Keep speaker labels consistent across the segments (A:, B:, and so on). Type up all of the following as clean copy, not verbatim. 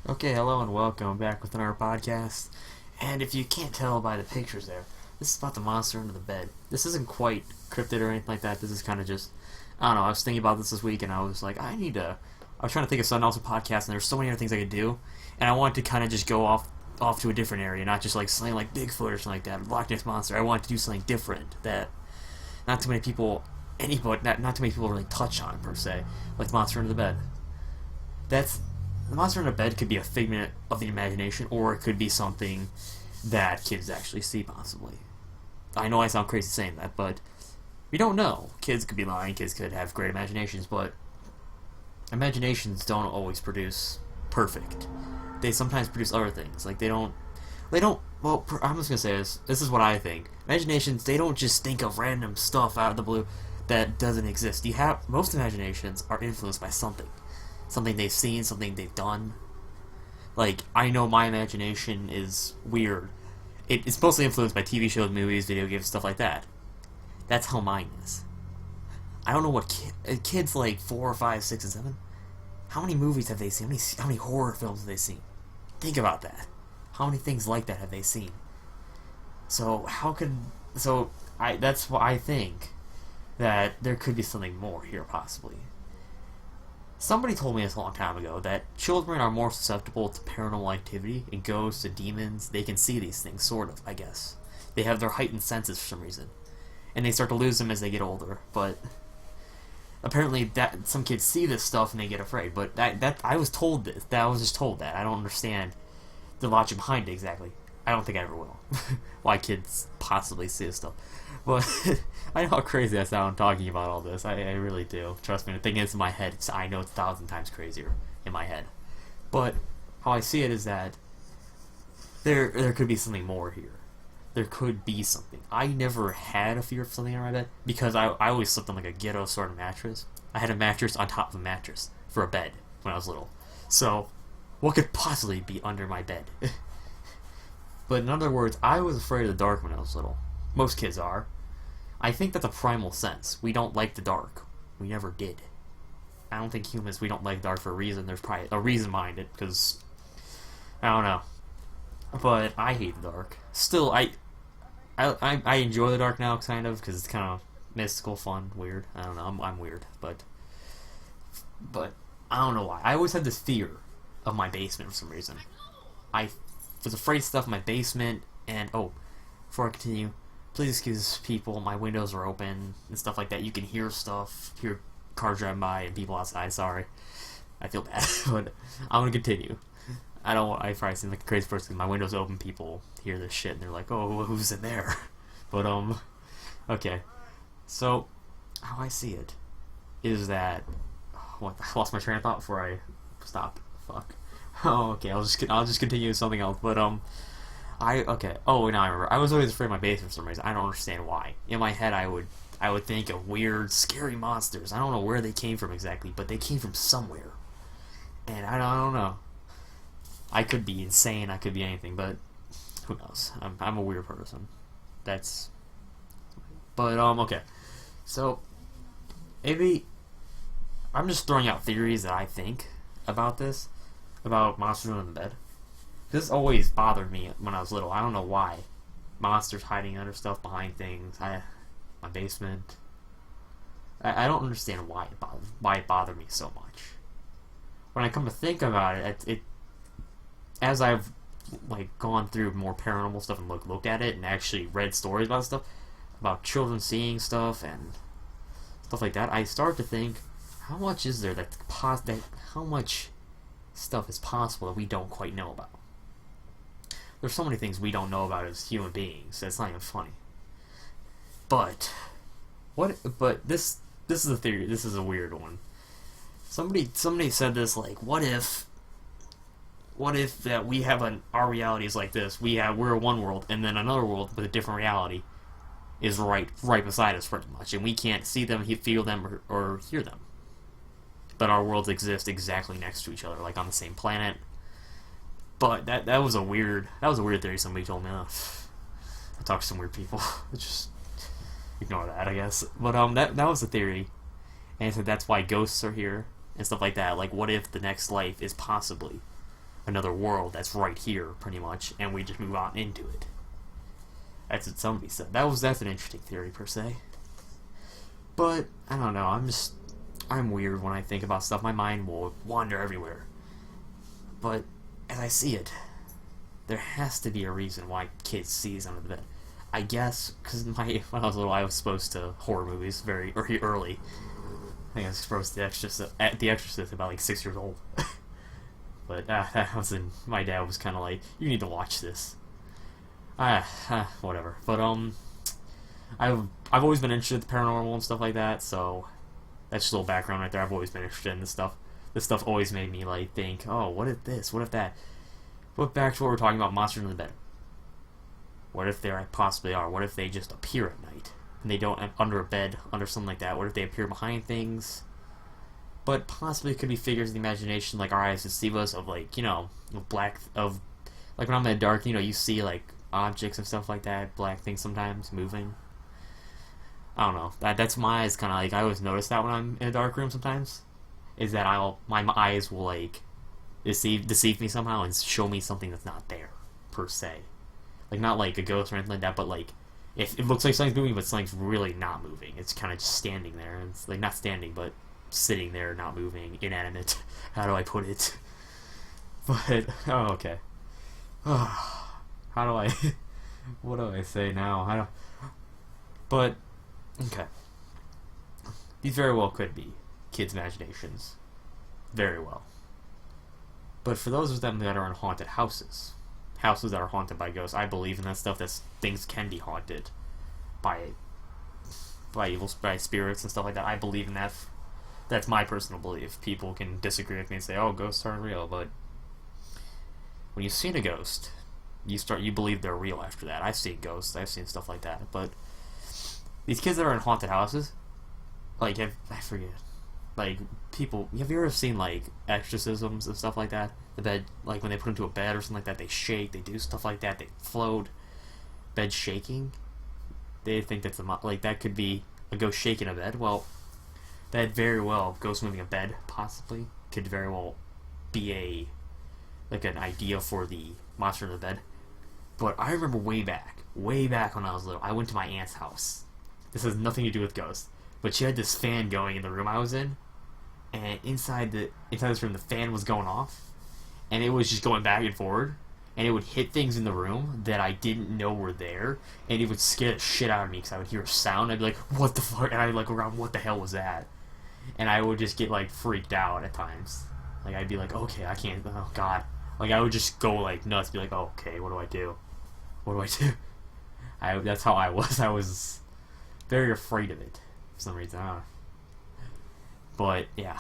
A: Okay, hello and welcome back with another podcast. And if you can't tell by the pictures there, this is about the monster under the bed. This isn't quite cryptid or anything like that. This is kind of just, I don't know. I was thinking about this week, and I was like, I was trying to think of something else, a podcast, and there's so many other things I could do, and I wanted to kind of just go off to a different area, not just like something like Bigfoot or something like that, Loch Ness monster. I wanted to do something different that not too many people, not too many people really touch on per se, like the monster under the bed. That's The monster in a bed could be a figment of the imagination, or it could be something that kids actually see, possibly. I know I sound crazy saying that, but we don't know. Kids could be lying, kids could have great imaginations, but imaginations don't always produce perfect. They sometimes produce other things. Like, well, I'm just gonna say this. This is what I think. Imaginations, they don't just think of random stuff out of the blue that doesn't exist. Most imaginations are influenced by something they've seen, something they've done. Like, I know my imagination is weird. It's mostly influenced by TV shows, movies, video games, stuff like that. That's how mine is. I don't know what kids like 4, 5, 6, and 7. How many movies have they seen? How many horror films have they seen? Think about that. How many things like that have they seen? So that's why I think that there could be something more here, possibly. Somebody told me this a long time ago that children are more susceptible to paranormal activity and ghosts and demons. They can see these things, sort of, I guess. They have their heightened senses for some reason. And they start to lose them as they get older. But apparently that some kids see this stuff and they get afraid. But that I was told this. I was just told that. I don't understand the logic behind it exactly. I don't think I ever will. Why kids possibly see this stuff. But I know how crazy I sound talking about all this. I really do. Trust me, the thing is in my head, I know it's 1,000 times crazier in my head. But how I see it is that there could be something more here. There could be something. I never had a fear of something in my bed because I always slept on like a ghetto sort of mattress. I had a mattress on top of a mattress for a bed when I was little. So, what could possibly be under my bed? But in other words, I was afraid of the dark when I was little. Most kids are. I think that's a primal sense. We don't like the dark. We never did. I don't think humans, we don't like dark for a reason. There's probably a reason behind it, because I don't know. But I hate the dark. Still, I enjoy the dark now, kind of, because it's kind of mystical, fun, weird. I don't know. I'm weird, but I don't know why. I always had this fear of my basement for some reason. I was afraid of stuff in my basement, and before I continue, please excuse people. My windows are open and stuff like that. You can hear stuff, hear cars driving by and people outside. Sorry, I feel bad, but I'm gonna continue. I probably seem like a crazy person. My window's open, people hear this shit and they're like, "Oh, who's in there?" But okay. So how I see it is that what I lost my train of thought before I stop. Fuck. Oh, okay. I'll just continue with something else. But okay. Oh, now I remember. I was always afraid of my basement for some reason. I don't understand why. In my head, I would think of weird, scary monsters. I don't know where they came from exactly, but they came from somewhere. And I don't know. I could be insane. I could be anything, but who knows? I'm a weird person. But okay. So maybe I'm just throwing out theories that I think about this, about monsters in the bed. This always bothered me when I was little. I don't know why. Monsters hiding under stuff, behind things. My basement. I don't understand why it bothered me so much. When I come to think about it, as I've like gone through more paranormal stuff and looked at it and actually read stories about stuff, about children seeing stuff and stuff like that, I start to think, how much is there how much stuff is possible that we don't quite know about? There's so many things we don't know about as human beings. That's not even funny. But this is a theory. This is a weird one. Somebody said this, like, what if that we have our reality is like this? We're one world, and then another world with a different reality is right beside us, pretty much, and we can't see them, feel them, or hear them. But our worlds exist exactly next to each other, like on the same planet. But that was a weird theory somebody told me. I talk to some weird people. Just ignore that, I guess. But that was the theory, and so that's why ghosts are here and stuff like that. Like, what if the next life is possibly another world that's right here, pretty much, and we just move on into it. That's what somebody said. That's an interesting theory per se. But I don't know. I'm weird when I think about stuff. My mind will wander everywhere. But as I see it, there has to be a reason why kids seize under the bed. I guess because when I was little, I was exposed to horror movies very early. I think I was exposed to The Exorcist about like 6 years old. But that wasn't. My dad was kind of like, "You need to watch this." Whatever. But I've always been interested in the paranormal and stuff like that. So that's just a little background right there. I've always been interested in this stuff. This stuff always made me like think, "Oh, what if this? What if that?" But back to what we're talking about: monsters in the bed. What if they possibly are? What if they just appear at night and they don't under a bed, under something like that? What if they appear behind things? But possibly it could be figures of the imagination, like our eyes deceive us, of like, like when I'm in the dark, you see like objects and stuff like that, black things sometimes moving. I don't know. That's my eyes kind of like, I always notice that when I'm in a dark room sometimes, is that my eyes will like deceive me somehow and show me something that's not there per se. Like not like a ghost or anything like that, but like if it looks like something's moving, but something's really not moving. It's kind of just standing there. And it's like not standing, but sitting there, not moving, inanimate. How do I put it? But okay. How do I? What do I say now? But okay. These very well could be kids' imaginations. Very well. But for those of them that are in haunted houses that are haunted by ghosts, I believe in that stuff. That things can be haunted by spirits and stuff like that. I believe in that. That's my personal belief. People can disagree with me and say, "Oh, ghosts aren't real," but when you've seen a ghost, you believe they're real after that. I've seen ghosts. I've seen stuff like that. But these kids that are in haunted houses, like I forget, like people. Have you ever seen like exorcisms and stuff like that? The bed, like when they put into a bed or something like that, they shake. They do stuff like that. They float. Bed shaking. They think that's like that could be a ghost shaking a bed. Well, that very well, ghost moving a bed possibly could very well be an idea for the monster in the bed. But I remember way back when I was little, I went to my aunt's house. This has nothing to do with ghosts, but she had this fan going in the room I was in, and inside this room the fan was going off, and it was just going back and forward, and it would hit things in the room that I didn't know were there, and it would scare the shit out of me because I would hear a sound, I'd be like, "What the fuck?" And I'd like go around, "What the hell was that?" And I would just get like freaked out at times. Like I'd be like, "Okay, I can't. Oh God!" Like I would just go like nuts. Be like, "Oh, okay, what do I do? What do I do?" That's how I was. I was very afraid of it for some reason. I don't know. But yeah.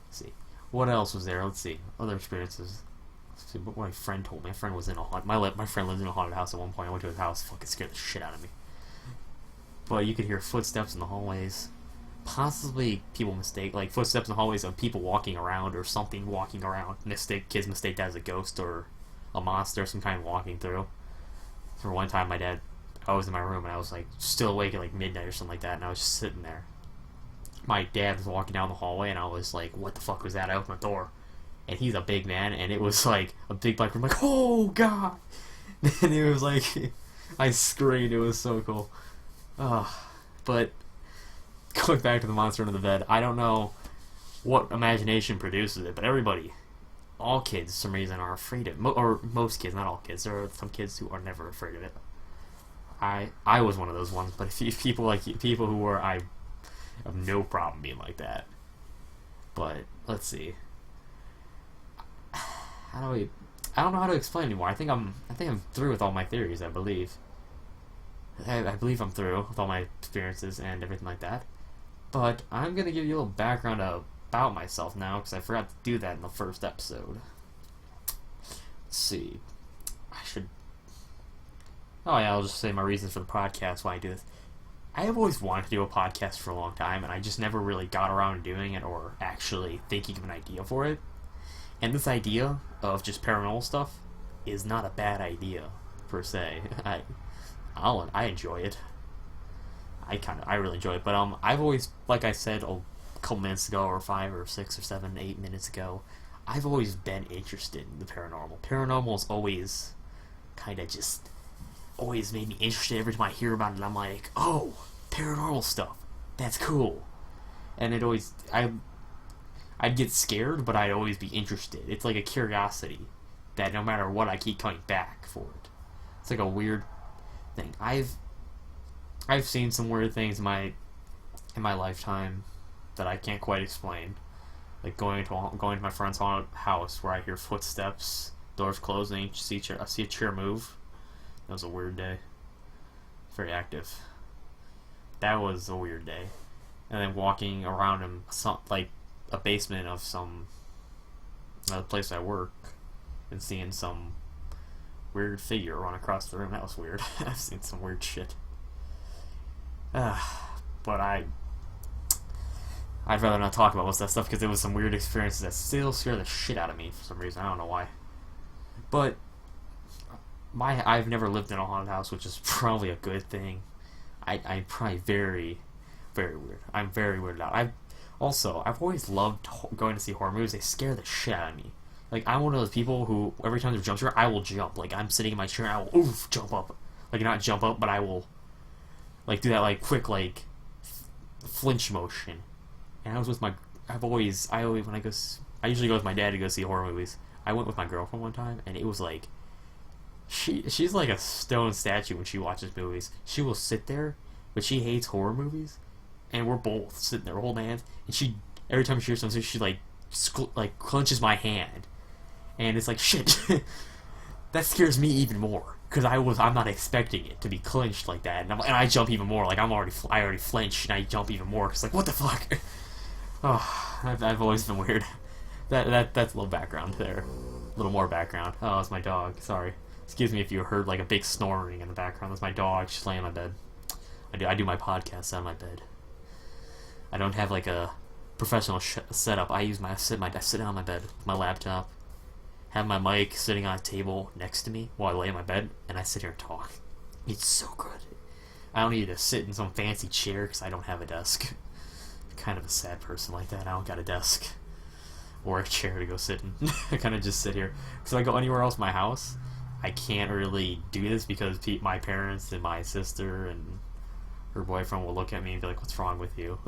A: Let's see. What else was there? Let's see. Other experiences. Let's see what my friend told me. My friend was in a haunted. My friend lived in a haunted house at one point. I went to his house. Fucking scared the shit out of me. But you could hear footsteps in the hallways. Possibly people mistake like footsteps in the hallways of people walking around or something walking around. Kids mistake that as a ghost or a monster, some kind of walking through. For one time, I was in my room and I was like still awake at like midnight or something like that, and I was just sitting there. My dad was walking down the hallway and I was like, "What the fuck was that?" I opened the door, and he's a big man, and it was like a big black room. Like, "Oh God!" And it was like, I screamed. It was so cool. But going back to the monster under the bed, I don't know what imagination produces it, but all kids, for some reason, are afraid of it. Or most kids, not all kids. There are some kids who are never afraid of it. I was one of those ones, but if people who were, I have no problem being like that. But let's see. I don't know how to explain anymore. I think I'm through with all my theories. I believe I'm through with all my experiences and everything like that. But I'm gonna give you a little background about myself now, because I forgot to do that in the first episode. Let's see. Oh yeah, I'll just say my reasons for the podcast, why I do this. I have always wanted to do a podcast for a long time, and I just never really got around to doing it or actually thinking of an idea for it. And this idea of just paranormal stuff is not a bad idea, per se. I enjoy it. I really enjoy it. But I've always, like I said a couple minutes ago, or 5 or 6 or 7, 8 minutes ago, I've always been interested in the paranormal. Paranormal's always kind of just always made me interested. Every time I hear about it, I'm like, oh, paranormal stuff. That's cool. And it always, I'd get scared, but I'd always be interested. It's like a curiosity that no matter what, I keep coming back for it. It's like a weird thing. I've seen some weird things in my lifetime that I can't quite explain. Like going to my friend's haunted house where I hear footsteps, doors closing, I see a chair move. That was a weird day. Very active. That was a weird day. And then walking around in like a basement of some place I work and seeing some weird figure run across the room. That was weird. I've seen some weird shit. But I'd rather not talk about most of that stuff because it was some weird experiences that still scare the shit out of me for some reason. I don't know why. But I've never lived in a haunted house, which is probably a good thing. I'm probably very, very weird. I'm very weirded out. I've always loved going to see horror movies. They scare the shit out of me. Like, I'm one of those people who, every time there's a jump scare, I will jump. Like, I'm sitting in my chair and I will, jump up. Like, not jump up, but I will, like, do that, like, quick, like, flinch motion. And I was with I usually go with my dad to go see horror movies. I went with my girlfriend one time, and it was like, she's like a stone statue when she watches movies. She will sit there, but she hates horror movies, and we're both sitting there holding hands, and every time she hears something, she like clenches my hand, and it's like, shit. That scares me even more, because I'm not expecting it to be clenched like that, and I jump even more, like I already flinched, and I jump even more, because like, what the fuck? Oh, I've always been weird. That's a little background there. A little more background. Oh, it's my dog. Sorry. Excuse me if you heard like a big snoring in the background. That's my dog. She's laying on my bed. I do my podcast on my bed. I don't have like a professional setup. I sit down on my bed with my laptop, have my mic sitting on a table next to me while I lay in my bed, and I sit here and talk. It's so good. I don't need to sit in some fancy chair because I don't have a desk. I'm kind of a sad person like that. I don't got a desk or a chair to go sit in. I kind of just sit here. So I go anywhere else in my house, I can't really do this because my parents and my sister and her boyfriend will look at me and be like, what's wrong with you?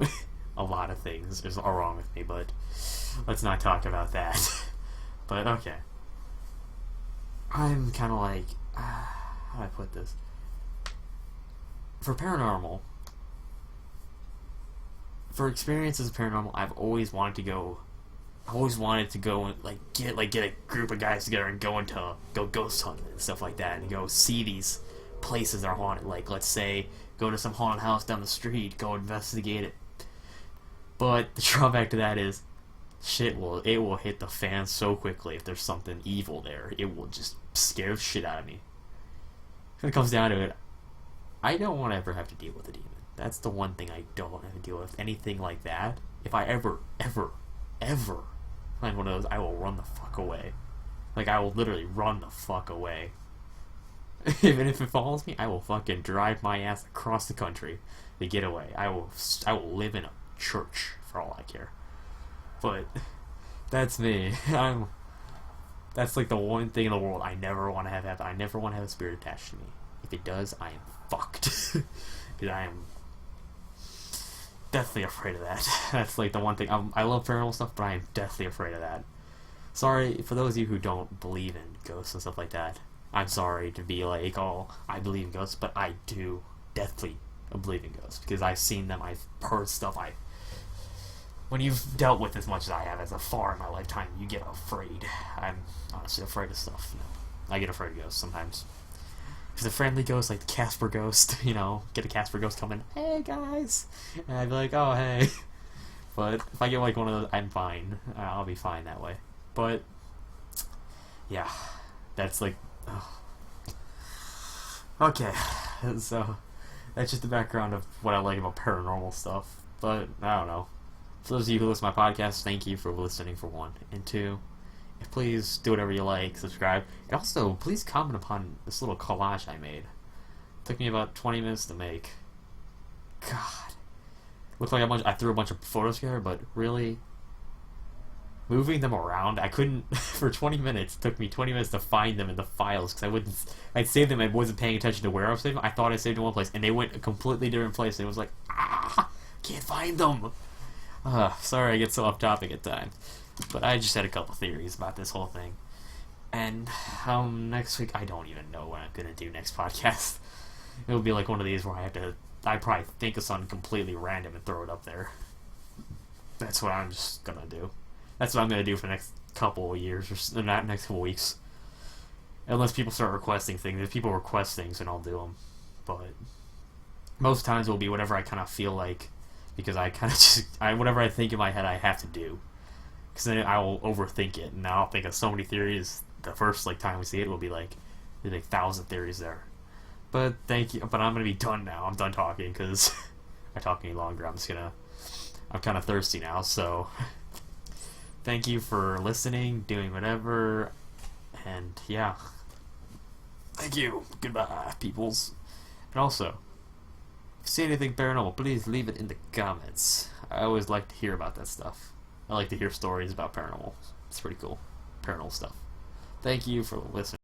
A: A lot of things are wrong with me, but let's not talk about that. But okay. I'm kind of like, how do I put this? For paranormal, for experiences of paranormal, I've always wanted to go and get a group of guys together and go ghost hunting and stuff like that, and go see these places that are haunted. Like, let's say, go to some haunted house down the street, go investigate it. But the drawback to that is, it will hit the fan so quickly if there's something evil there. It will just scare the shit out of me. When it comes down to it, I don't want to ever have to deal with a demon. That's the one thing I don't want to have to deal with. Anything like that, if I ever find one of those, I will run the fuck away. Like, I will literally run the fuck away. Even if it follows me, I will fucking drive my ass across the country to get away. I will live in a church for all I care. But that's me. That's like the one thing in the world I never want to have happen. I never want to have a spirit attached to me. If it does, I am fucked. Because I am deathly afraid of that. That's like the one thing. I love paranormal stuff, but I am deathly afraid of that. Sorry for those of you who don't believe in ghosts and stuff like that. I'm sorry to be like, oh, I believe in ghosts, but I do deathly believe in ghosts because I've seen them. I've heard stuff. When you've dealt with as much as I have as a far in my lifetime, you get afraid. I'm honestly afraid of stuff. You know? I get afraid of ghosts sometimes. Because a friendly ghost, like the Casper ghost, get a Casper ghost come in, hey guys, and I'd be like, oh hey. But if I get like one of those, I'm fine. I'll be fine that way. But yeah, that's like, oh. Okay, so that's just the background of what I like about paranormal stuff. But I don't know. For those of you who listen to my podcast, thank you for listening, for one. And two, please do whatever you like, subscribe, and also please comment upon this little collage I made. It took me about 20 minutes to make. God, looked like I threw a bunch of photos together, but really, moving them around. I couldn't for 20 minutes. It took me 20 minutes to find them in the files because I'd saved them. I wasn't paying attention to where I was saving them. I thought I saved them in one place, and they went a completely different place. And it was like, can't find them. Sorry, I get so off topic at times, but I just had a couple theories about this whole thing. And next week, I don't even know what I'm gonna do next podcast. It'll be like one of these where I probably think of something completely random and throw it up there. That's what I'm just gonna do. That's what I'm gonna do for the next couple of years, or not next couple of weeks. Unless people start requesting things. If people request things, then I'll do them. But most times it will be whatever I kind of feel like, because I kind of whatever I think in my head, I have to do. Because then I will overthink it, and I'll think of so many theories. The first time we see it will be like, there's 1,000 theories there. But thank you. But I'm gonna be done now. I'm done talking because if I talk any longer, I'm kind of thirsty now. So thank you for listening, doing whatever, and yeah. Thank you. Goodbye, peoples. And also, if you see anything paranormal, please leave it in the comments. I always like to hear about that stuff. I like to hear stories about paranormal. It's pretty cool. Paranormal stuff. Thank you for listening.